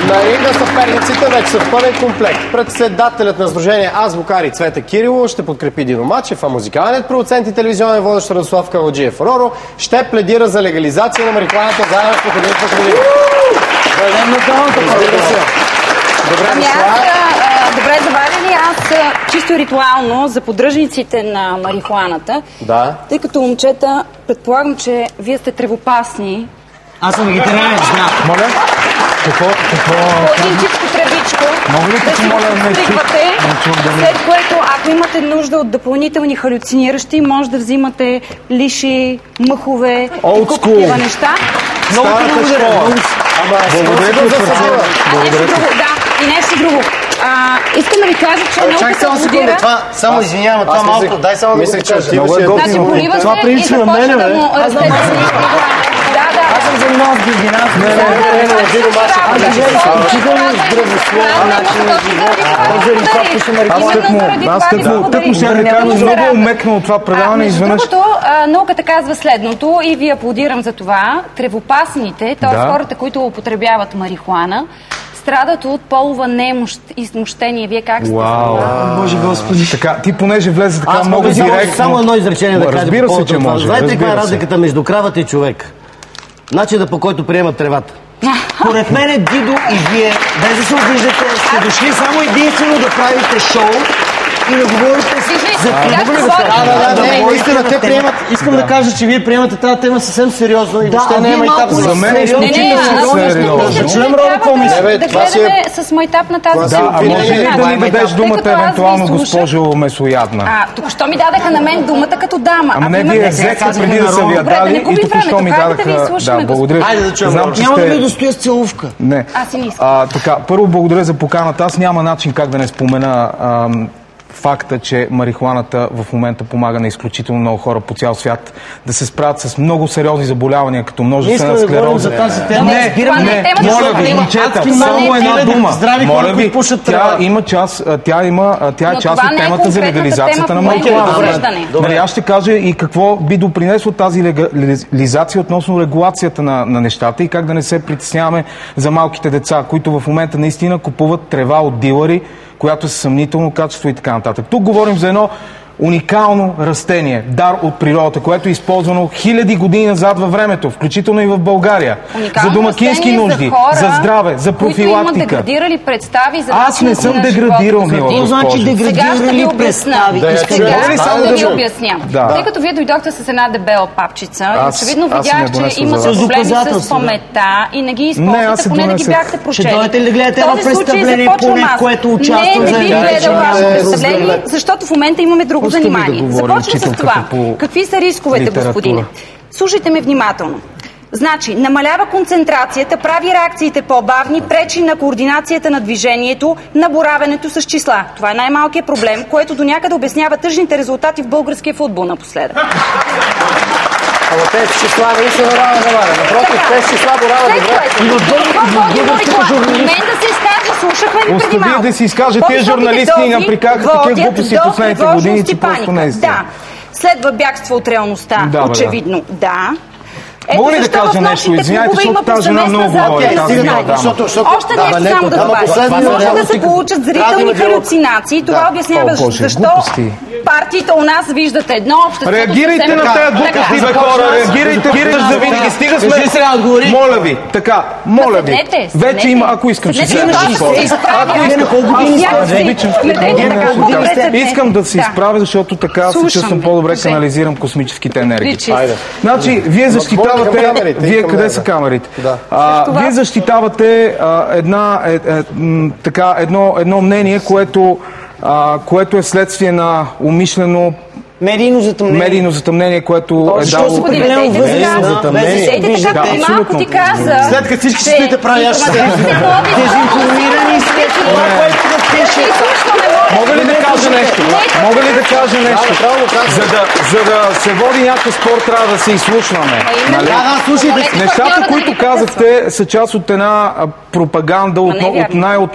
На ринга съперниците вече са в пълен комплект. Председателят на сдружение Азбукари Цвета Кирилова ще подкрепи Дино Мачев, а музикалният продуцент и телевизионен водещ Радослав Кавалджиев Роро ще пледира за легализация на марихуаната заедно с Поколението Поколението. Добре забавени, аз чисто ритуално за поддръжниците на марихуаната, тъй като момчета, предполагам, че вие сте тревопасни. Аз съм вегетарианец, да. Моля? Какво? Един чичко тревичко. Мога ли да си го подстригвате, след което, ако имате нужда от допълнителни халюциниращи, може да взимате лиши, мъхове и куп такива неща. Много ти благодаря. Благодаря за съдила. Да, и нещо друго. Искам да ви кажа, че науката аплодира. Само извинявам, това малко, дай само да мисля, че значи поливате и започва да му растете. Аз съм занимавал с гигиена. Аз тъкмо ще да кажа, много умекнало това предаване изведнъж. Науката казва следното и ви аплодирам за това. Тревопасните, т.е. хората, които употребяват марихуана, страдат от полова немощ и смущение. Вие как сте? Боже Господи. Така, ти понеже влезе така много директно. Само едно изречение да кажа. Разбира се, че може. Знаете каква е разликата между кравата и човек? Начинът, по който приемат тревата. Поред мен Дидо и вие, без да се обиждате, сте дошли само единствено да правите шоу и да говорите за не, наистина, те приемат. Искам да кажа, че вие приемате тази тема съвсем сериозно и въобще не е майтап. За мен е изключително сериозно. Да чуем Роро какво мисли. Да гледаме с майтап на тази силка. А може ли да ми дадеш думата евентуално, госпожо Месоядна? Току-що ми дадаха на мен думата като дама. Ама не, вие взехте преди да са ви я дали и току-що ми дадаха. Да, благодаря. Няма да ви достоя с целувка. Не. Аз и не искам. Така, първо благодаря за поканата. Аз няма начин как да не спомена факта, че марихуаната в момента помага на изключително много хора по цял свят да се справят с много сериозни заболявания, като множествена склероза. Не, моля ви, момчета, само една дума. Моля ви, тя е част от темата за легализацията на марихуаната. Нали, аз ще кажа и какво би допринесло тази легализация относно регулацията на нещата и как да не се притесняваме за малките деца, които в момента наистина купуват трева от дилъри, която е със съмнително качество и така нататък. Тук говорим за едно уникално растение, дар от природата, което е използвано хиляди години назад във времето, включително и в България. За домакински нужди, за здраве, за профилактика. Които имат деградирали представи за Аз не съм деградирал, мила госпожо. Значи деградирали представи. Сега да ви обясням. Тъй като вие дойдохте с една дебела папчица, очевидно видях, че имате проблеми с паметта и не ги използвате, поне да ги бяхте прочели. Ще дойдете ли да гледате едно представление, поне в което участвам за представление, защото в момента имаме друго занимание. Започвам с това. Какви са рисковете, господине? Слушайте ме внимателно. Значи, намалява концентрацията, прави реакциите по-бавни, пречи на координацията на движението, на боравенето с числа. Това е най-малкият проблем, което до някъде обяснява тъжните резултати в българския футбол напоследък. Ама тези числа не са борават добре. Напротив, тези числа борават добре. Мен да се изкаже, слушахме ли преди малко? Остави да си изкаже, тези журналисти ни наприкаха такива глупости в последните години, че просто не е истина. Да. Следва бягство от реалността, очевидно. Да. Мога ли да кажа нещо? Извинявайте, защото тази жена много говори. Още нещо само да добавя. Може да се получат зрителни халюцинации. Това обяснява защо партиите у нас виждат едно общество. Реагирайте на тези глупости, бе хора. Реагирайте за винаги. Стига сме. Моля ви. Така, моля ви. Вече има, ако искам, ще се искам да се изправя, защото така се чувствам по-добре канализирам космическите енергии. Значи, вие защитавате. Вие къде са камерите? Вие защитавате едно мнение, което е следствие на умишлено медийно затъмнение, което е дало... Абсолютно. След като всички стоите прави, аз ще дезинформирани сте това, което пише. Мога ли да кажа нещо? За да се води някакъв спор, трябва да се изслушваме. Нещата, които казахте, са част от една пропаганда,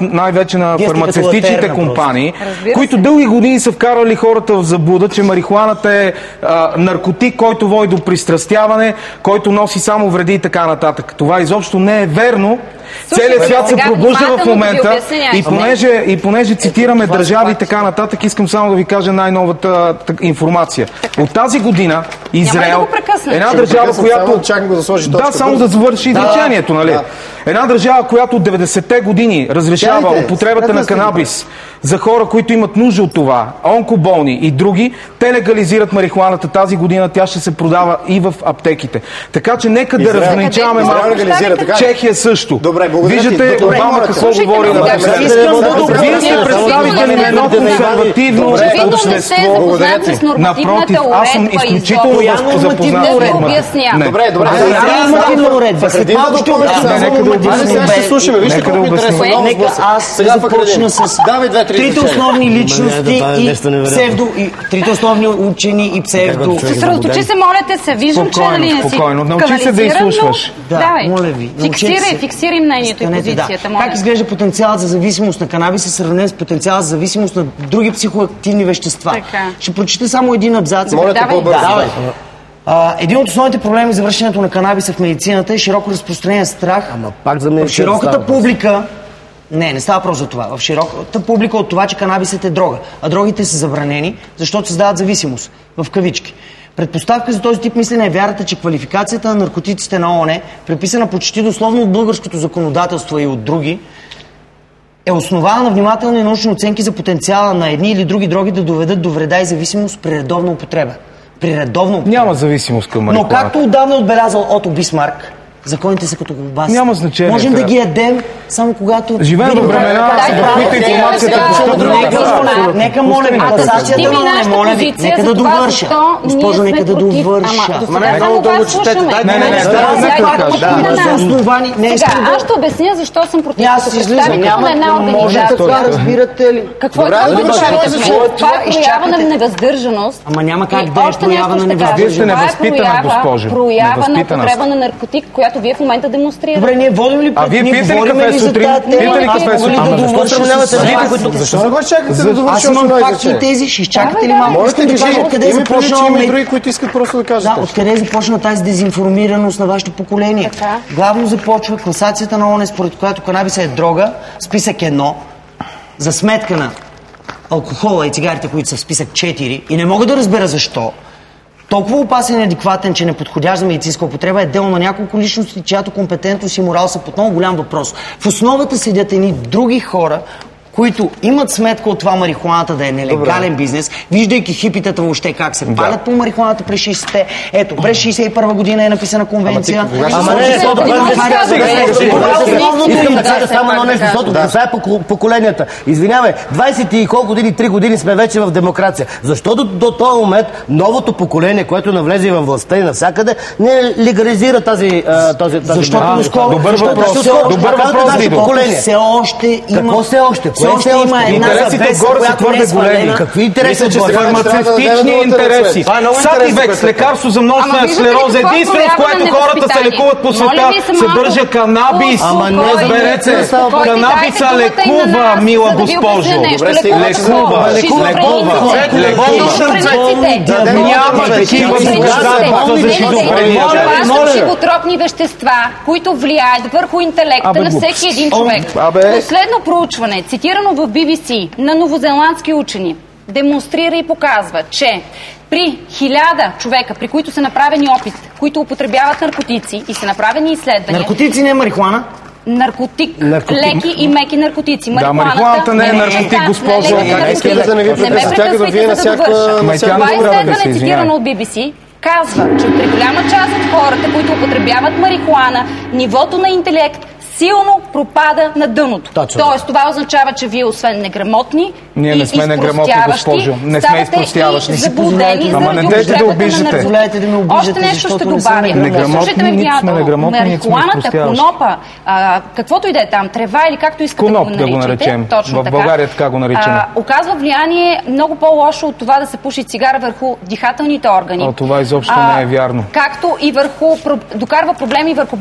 най-вече на фармацевтичните компании, които дълги години са вкарали хората в заблуда, че марихуаната е наркотик, който води до пристрастяване, който носи само вреди и така нататък. Това изобщо не е верно. Целият свят се пробужда в момента и понеже цитираме държави и така нататък, искам само да ви кажа най-новата информация. От тази година Израел, една държава, която... Да, само да завърши изречението, нали? Една държава, която от 90-те години разрешава употребата на канабис за хора, които имат нужда от това, онкоболни и други, те легализират марихуаната тази година, тя ще се продава и в аптеките. Така че нека да разграничаваме Чехия също. Виждате Обама какво говори на последното. Вие сте представители на едно консервативно общество. Напротив, аз съм изключително запознат с нормативната. Добре. Нека аз започна с трите основни личности и трите основни учени и псевдо. Съсредоточи се, моля те се. Виждам, че нали не си спокойно. Научи се да изслушваш. Давай. Фиксирай мнението и позицията. Как изглежда потенциалът за зависимост на канабис и сравнен с потенциала за зависимост на други психоактивни вещества? Ще прочита само един абзац. Давай. Един от основните проблеми за връщането на канабиса в медицината е широко разпространение страх в широката публика. Не става въпрос за това. В широката публика от това, че канабисът е дрога, а дрогите са забранени, защото създават зависимост, в кавички. Предпоставка за този тип мислене е вярата, че квалификацията на наркотиците на ООН, преписана почти дословно от българското законодателство и от други, е основана на внимателни научни оценки за потенциала на едни или други дроги да доведат до вреда и зависимост при редовна употреба. Няма зависимост към марихуаната. Но както отдавна отбелязал Ото Бисмарк, Законите са като колбаса. Няма значение. Можем да ги ядем само когато... Живеем във времена, в които информацията е... Нека моля ви, класацията не моля ви. Нека да довърша. Госпожо, нека да довърша. Много дълго четете. Не, аз ще обясня защо съм против. Аз излизам. Няма може така, разбирате ли? Какво е това? Това е проява на невъздържаност. Ама няма как да е проява на невъздържаност. Вие сте невъзпитана, госпожо. Проява на употреба на наркотик, която вие в момента демонстрирате. Добре, ние водим ли А вие пиете ли кафе сутрин? Пиете ли кафе сутрин? Защо не го чакате да довърши? Аз имам факти и тези, ще изчакате ли малко? Можете да кажа откъде е започнала... Има други, които искат просто да кажете. Да, откъде започна тази дезинформираност на вашето поколение? Главно започва класацията на ООН, според която канабиса е дрога, списък 1, за сметка на алкохола и цигарите, които са в списък 4, и не мога да разбера защо. Толкова опасен и адекватен, че неподходящ за медицинска употреба е дело на няколко личности, чиято компетентност и морал са под много голям въпрос. В основата седят едни други хора, които имат сметка от това марихуаната да е нелегален бизнес, виждайки хипитата въобще как се палят по марихуаната през 60-те. Ето, през 61 година е написана конвенция. Ама не, само едно нещо, защото касае поколенията. Извинявай, 20 и колко години, 3 години сме вече в демокрация. Защо до този момент новото поколение, което навлезе във властта и навсякъде, не легализира тази... Защото доскоро... Добър въпрос, Дидо. Все още има... Какво все още? Интересите отгоре са твърде големи. Какви интереси? Фармацевтични интереси. Сативекс, лекарство за множествена склероза, единствено с което хората се лекуват по света, съдържа канабис. Разберете, канабиса лекува, мила госпожо. Няма такива доказателства за шизофрения. Това са психотропни вещества, които влияят върху интелекта на всеки един човек. Последно проучване, цитирано в BBC на новозеландски учени, демонстрира и показва, че при 1000 човека, при които са направени опит, които употребяват наркотици и са направени изследвания... Наркотици не е марихуана? Наркотик. Леки и меки наркотици. Да, марихуаната не е наркотик, госпожо. Не ме прекъсвайте, за да довърша. Това изследване, цитирано от BBC, казва, че при голяма част от хората, които употребяват марихуана, нивото на интелект силно пропада на дъното. Тоест, това означава, че вие освен неграмотни ние не сме неграмотни, госпожо. Не сме изпростяващи. Заблудени заради употребата на наркотик. Още нещо ще добавя. Слушайте ме внимателно. Марихуаната, конопа, каквото и да е там, трева или както искате да го наречем. Точно в България така го наричаме. Оказва влияние много по-лошо от това да се пуши цигара върху дихателните органи. Това изобщо не е вярно. Както и върху докарва проблеми върху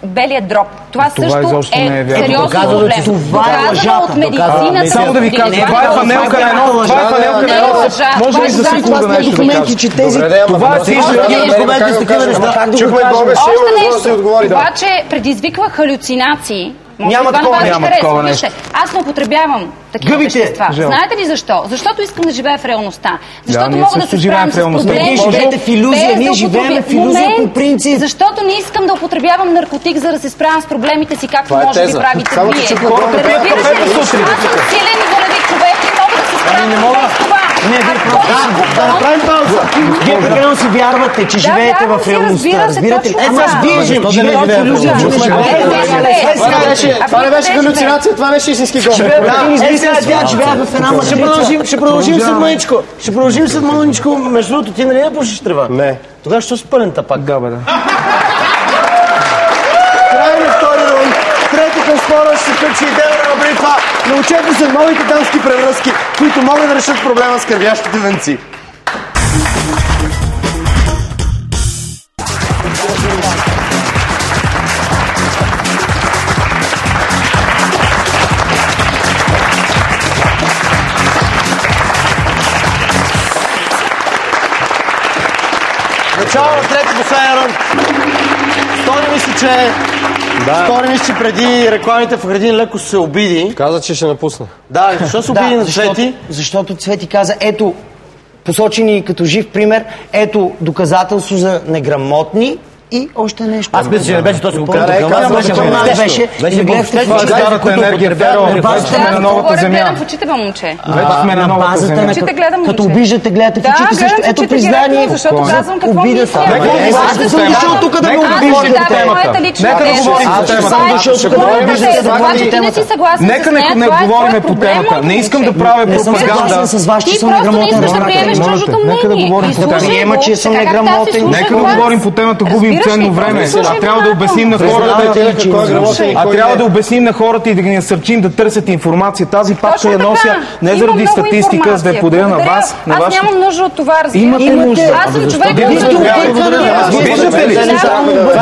белия дроб. Това също е сериозно проблем. Доказано от медицината. Само да ви кажа, това е панелка на едно. Може ли за секунда нещо да кажа? Това е документи с такива неща. Чухме Бога, ще има да отговори. Обаче предизвиква халюцинации. Няма такова нещо. Аз не употребявам такива вещества. Знаете ли защо? Защото искам да живея в реалността. Защото мога да се справям с проблеми. Вие живеете в илюзия, ние живеем в илюзия по принцип. Защото не искам да употребявам наркотик, за да се справям с проблемите си, както може би правите вие. Аз съм силен и волевит човек и мога да се справям с това. Да направим пауза. Вие прекалено си вярвате, че живеете в реалността. Разбирате ли? Аз виждам, живеете в илюзия. Това не беше галюцинация, това беше истински гол. Ще продължим след мъничко. Ще продължим след мъничко. Между другото, ти нали не пушиш трева? Не. Тогава що спънента пак? Да, бе, да. Край на втори рунд. Трети към спора ще се качи идея на бритва. Научете се новите дамски превръзки, които могат да решат проблема с кървящите венци. Начало на трети последен рунд. Стори ми се, че преди рекламите в Градин леко се обиди. Каза, че ще напусна. Да, защо се обиди на Цвети? Защото Цвети каза, ето, посочени като жив пример, ето доказателство за неграмотни И още нещо. Аз мисля, че не беше точно беше. Старата енергия вече сме на новата земя. Гледам в очите, бе, момче. Вече сме на новата земя. Като обиждате, гледате в очите също. Ето признание. Защото казвам какво мисля. Аз не съм дошъл тук да ме обиждате темата. Нека да говорим по темата. Нека не говорим по темата. Не искам да правя пропаганда. Ти просто не искаш да приемеш чуждото мнение. Нека да говорим по темата, губим ценно време. Трябва да обясним на хората. Трябва да обясним на хората и да ги насърчим да търсят информация. Тази папка я нося не заради статистика, за да я поделя на вас. Аз нямам нужда от това, Имате нужда. Аз съм човек,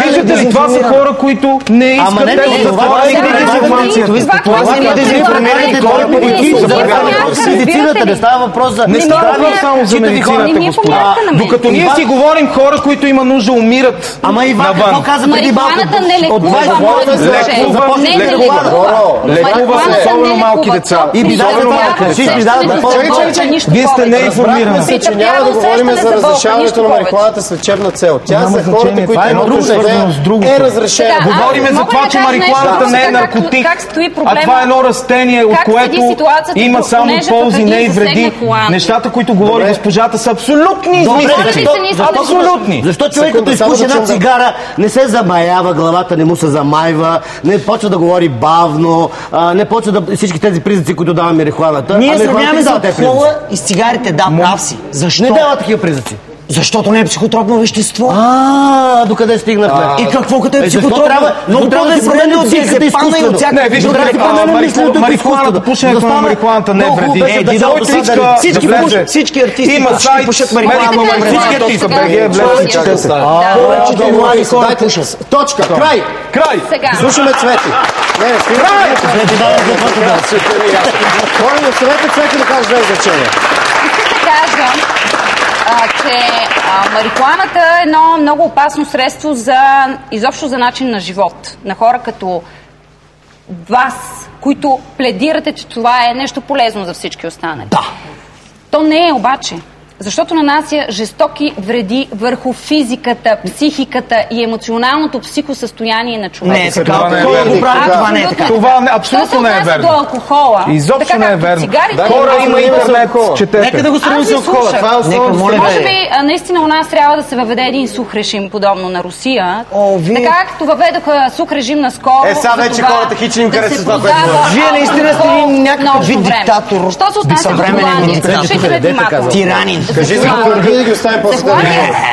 Виждате ли, това са хора, които не искат да затворят информацията. Това са дезинформираните хора, които са за медицината. Не става въпрос за... Не става въпрос само за медицината, господа. Докато ние си говорим, хора, които има нужда, умират. Ама Иван, какво каза преди малко? Марихуаната не лекува. Лекува особено малки деца. И би Вие сте неинформирани. Няма да говорим за разрешаването на марихуаната с лечебна цел. Тя за хората, които едното живее, е разрешена. Говориме за това, че марихуаната не е наркотик, а това е едно растение, от което има само ползи, не и вреди. Нещата, които говори госпожата, са абсолютни измислици. Абсолютни. Защо човек като изпуши една цигара не се замаява, главата не му се замайва, не почва да говори бавно, не почва да всички тези признаци, които дава марихуаната. Ние сравняваме за алкохола и с цигарите, да, прав си. Защо? Не дава такива признаци. Защото не е психотропно вещество. Докъде стигнахме? И какво като е психотропно? Много трябва да се промени от диазепана и от всяка... Не, вижте, марихуаната, пушенето на марихуаната не вреди. Всички артисти пушат марихуана. Всички артисти. Повечето млади хора пушат. Точка, край. Слушаме Цвети. Край! Хора, не съвете Цвети да кажеш две изречения. Искам да кажа, че марихуаната е едно много опасно средство изобщо за начин на живот. На хора като вас, които пледирате, че това е нещо полезно за всички останали. Да. То не е обаче. Защото нанася жестоки вреди върху физиката, психиката и емоционалното психосъстояние на човека. Не е така. Това не е така. Това абсолютно не е верно. До алкохола. Изобщо не е верно. Хора, има интернет, четете. Нека да го сравним с алкохола. Това е основно. Може би наистина у нас трябва да се въведе един сух режим, подобно на Русия. Така както въведоха сух режим наскоро. Сега вече хората хич им харесва това, което Вие наистина сте някакъв вид диктатор. Що се отнася до Холандия? Слушайте внимателно. Тиранин. Кажи си, да ги оставим после да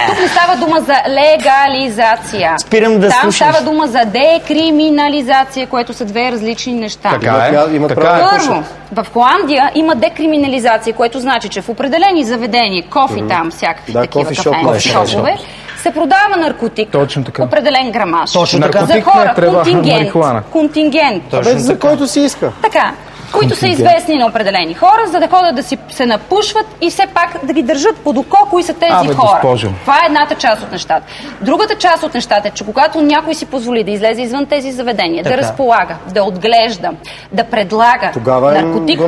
тук не става дума за легализация. Спирам да Там става дума за декриминализация, което са две различни неща. Така е. Първо, в Холандия има декриминализация, което значи, че в определени заведения, кофи там, всякакви такива кофи-шопове, се продава наркотик, определен грамаж. Точно така. За хора, контингент. За който си иска. Така. Които са известни на определени хора, за да ходят да си се напушват и все пак да ги държат под око, кои са тези хора. Това е едната част от нещата. Другата част от нещата е, че когато някой си позволи да излезе извън тези заведения, да разполага, да отглежда, да предлага наркотик,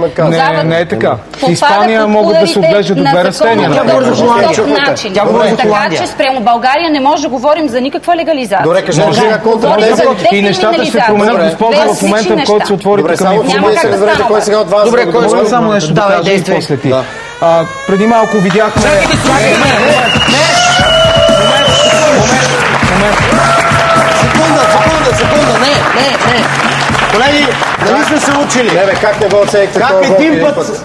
не е така. В Испания могат да се отглеждат две растения. Така че спрямо България не може да говорим за никаква легализация. И нещата ще се променят, госпожо, в момента, в който се отвори такъв информация. Кой сега от вас? Добре, кой само нещо да кажа и после ти. Преди малко видяхме... Секунда, не. Колеги, нали сме се учили? Не бе, как не го оценихте? Как един път,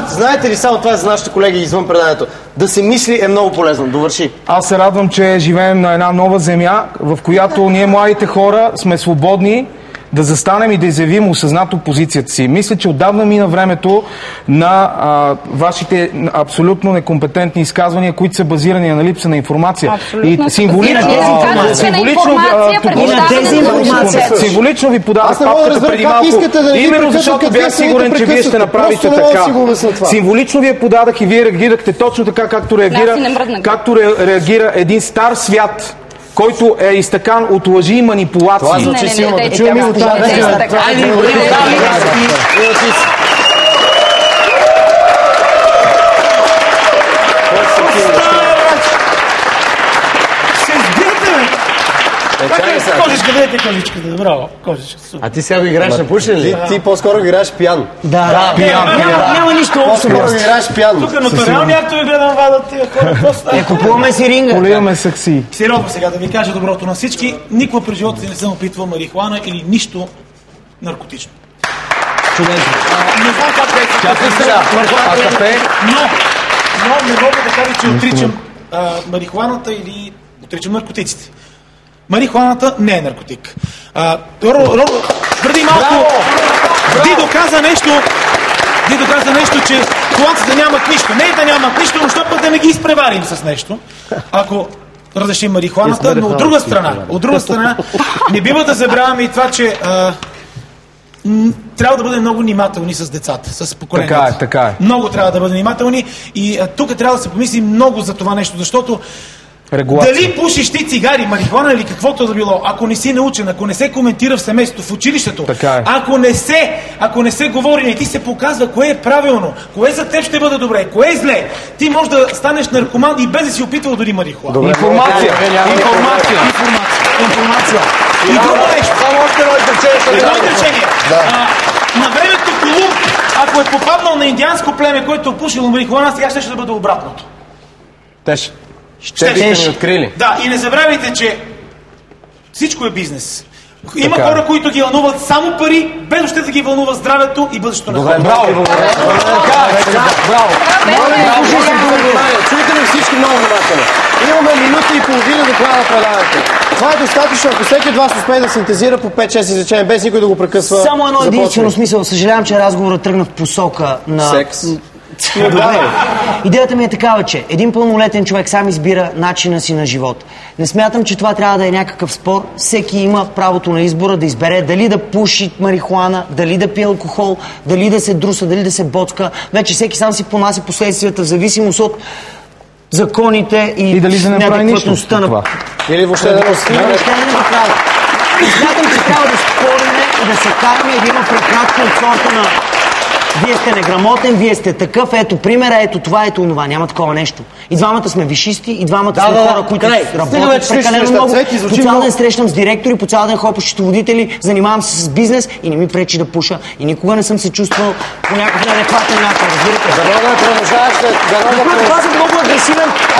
знаете ли само това за нашите колеги извън преданието, да се мисли е много полезно. Довърши. Аз се радвам, че живеем на една нова земя, в която ние младите хора сме свободни да застанем и да изявим осъзнато позицията си. Мисля, че отдавна мина времето на вашите абсолютно некомпетентни изказвания, които са базирани на липса на информация. Абсолютно. И символично ви подадах папката преди малко. Именно защото бях сигурен, че вие ще направите така. Символично ви я подадах и вие реагирахте точно така, както реагира един стар свят, който е изтъкан от лъжи и манипулации. Това звучи силно. Да чуем и от това. Кожичка, дайте кожичката, браво. Кожичка, супер. А ти сега го играеш на пушен ли? Ти по-скоро го играеш пиян. Да, няма нищо общо. По-скоро го играеш пиян. Тук нотариални актове гледам вадат тия хора. Купуваме си ринга. Поливаме секси. Сериозно сега да ви кажа доброто на всички. Никога през живота си не съм опитвал марихуана или нищо наркотично. Чудесно. Не знам как но не мога да кажа, че отричам марихуаната или отричам наркотиците. Марихуаната не е наркотик. Преди малко Дидо каза нещо, че холандците нямат нищо. Не е да нямат нищо, но що път да не ги изпреварим с нещо, ако разрешим марихуаната. Но от друга страна, не бива да забравяме и това, че трябва да бъдем много внимателни с децата, с поколенията. Така е. Много трябва да бъдем внимателни и тук трябва да се помисли много за това нещо, защото регулация. Дали пушиш ти цигари, марихуана или каквото да било, ако не си научен, ако не се коментира в семейството, в училището, ако не се говори и ти се показва кое е правилно, кое за теб ще бъде добре, кое е зле, ти можеш да станеш наркоман и без да си опитвал дори марихуана. Информация. И друго нещо. Само още едно изречение. На времето Колумб, ако е попаднал на индианско племе, което е пушило марихуана, сега ще да бъде обратното. Ще ни открили. Да, и не забравяйте, че всичко е бизнес. Има хора, които ги вълнуват само пари, без още да ги вълнува здравето и бъдещето на хората. Браво! Чуйте ли всички много внимателно? Имаме минута и половина до края на предаването. Това е достатъчно, ако всеки от вас успее да синтезира по 5-6 изречения, без никой да го прекъсва. Само едно единствено смисъл. Съжалявам, че разговорът тръгна в посока на... секс. Идеята ми е такава, че един пълнолетен човек сам избира начина си на живот. Не смятам, че това трябва да е някакъв спор. Всеки има правото на избора да избере дали да пуши марихуана, дали да пие алкохол, дали да се друса, дали да се боцка. Вече всеки сам си понася последствията в зависимост от законите и дали да не прави нищо на това. Или въобще да не прави. Смятам, че трябва да спорим и да се караме и да има препратка от сорта на вие сте неграмотен, вие сте такъв, ето примера, ето това, ето онова. Няма такова нещо. И двамата сме висшисти, и двамата сме хора, които работят прекалено много. По цял ден срещам с директори, по цял ден ходя по счетоводители, занимавам се с бизнес и не ми пречи да пуша. И никога не съм се чувствал по някакъв неадекватен начин. Разбирате?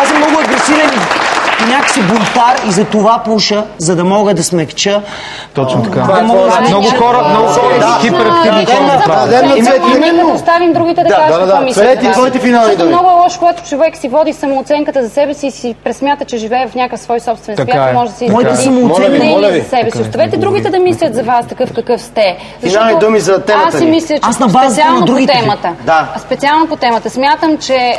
Аз съм много агресивен и някакси бунтар и за това пуша, за да мога да смекча. Точно така. Много хора хиперактивни хора. Нека да оставим другите да кажат какво мислят. Много е лошо, когато човек си води самооценката за себе си и си пресмята, че живее в някакъв свой собствен свят, може да си изгради за себе си. Оставете другите да мислят за вас такъв какъв сте. Финални думи за темата. Аз си мисля, че специално по темата смятам, че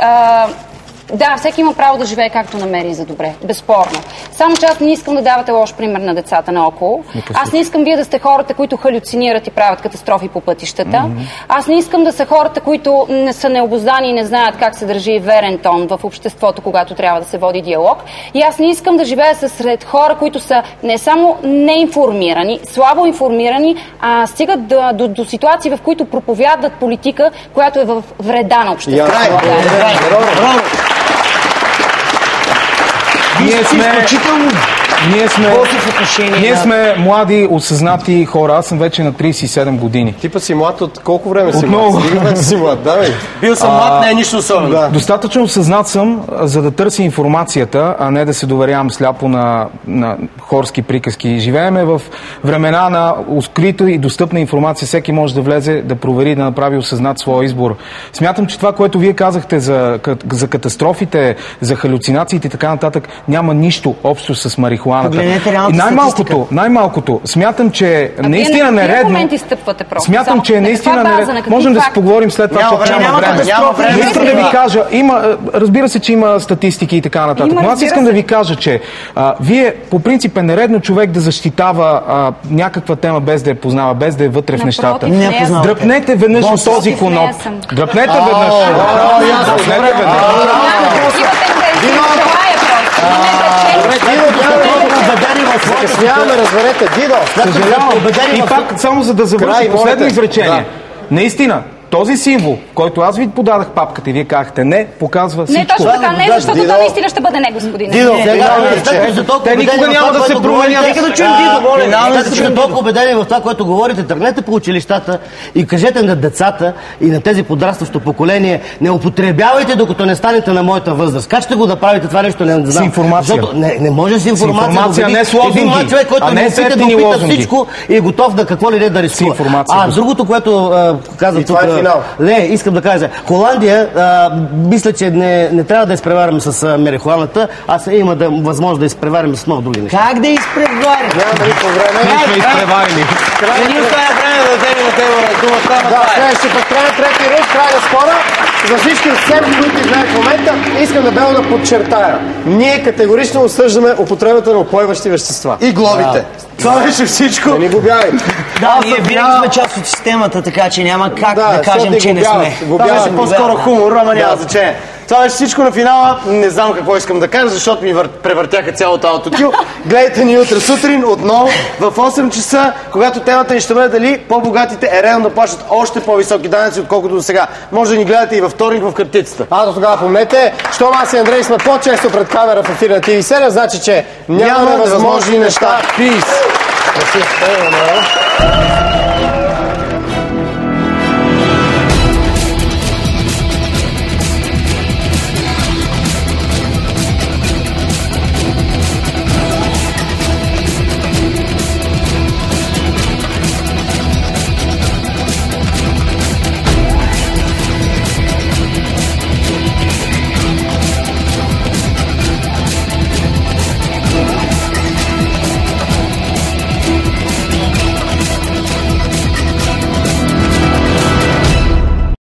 да, всеки има право да живее както намери за добре. Безспорно. Само че аз не искам да давате лош пример на децата наоколо. Аз не искам вие да сте хората, които халюцинират и правят катастрофи по пътищата. Аз не искам да са хората, които не са необуздани и не знаят как се държи верен тон в обществото, когато трябва да се води диалог. И аз не искам да живея сред хора, които са не само неинформирани, слабо информирани, а стигат до ситуации, в които проповядат политика, която е в вреда на обществото. Ние сме млади, осъзнати хора. Аз съм вече на 37 години. Ти път си млад от колко време си млад? си млад, давай. Бил съм млад, не е нищо особено. Да. Достатъчно осъзнат съм, за да търся информацията, а не да се доверявам сляпо на хорски приказки. Живееме в времена на открита и достъпна информация. Всеки може да влезе, да провери, да направи осъзнат своя избор. Смятам, че това, което вие казахте за катастрофите, за халюцинациите и така нататък, няма нищо общо с марихуаната. И най-малкото, смятам, че наистина нередно. Смятам, че наистина нередно. Можем да си поговорим след това, защото няма време. Но искам да ви кажа, разбира се, че има статистики и така нататък, но аз искам да ви кажа, че вие по принцип е нередно човек да защитава някаква тема без да я познава, без да е вътре в нещата. Дръпнете веднъж от този коноп. Дръпнете веднъж. Закъсняваме, разберете. Дидо, съжалявам. И пак, само за да завърши последно изречение. Наистина, Този символ, който аз ви подадах папката и вие казахте не, показва всичко. Не, точно така, не, защото това наистина ще бъде не, господин. Те никога няма да се променят. Нека да чуем Дидо. Толкова убедени в това, което говорите, тръгнете по училищата и кажете на децата и на тези подрастващо поколение, не употребявайте, докато не станете на моята възраст. Как ще го направите това нещо? Не знам. С информация. Не може с информация. Не с лозунги. Един млад човек, който не опита всичко и е готов на какво ли не да рискува. Другото, което казвам тук... Не, искам да кажа. Холандия, мисля, че не трябва да изпреварим с марихуаната, има възможност да изпреварим с много други неща. Как да изпреварим? Няма никакво време. Ние сме изпреварили. Не ни остава време да вземем на тебе думата. Да, следващия път край на трети рунд, край на спора. За всички от които изгледат в момента, искам дебело да подчертая. Ние категорично осъждаме употребата на упойващи вещества. И глобите. Това беше всичко. Не ни го бягай. Да, ние винаги сме част от системата, така че няма как да кажем, че не сме. Това беше по-скоро хумор, ама няма значение. Това беше всичко на финала. Не знам какво искам да кажа, защото ми превъртяха цялото аутотюл. Гледайте ни утре сутрин отново в 8 часа, когато темата ни ще бъде дали по-богатите е редно да плащат още по-високи данъци, отколкото до сега. Може да ни гледате и във вторник в картицата. До тогава помнете, щом аз и Андрей сме по-често пред камера в ефир на TV7, значи, че нямаме възможни неща. Peace!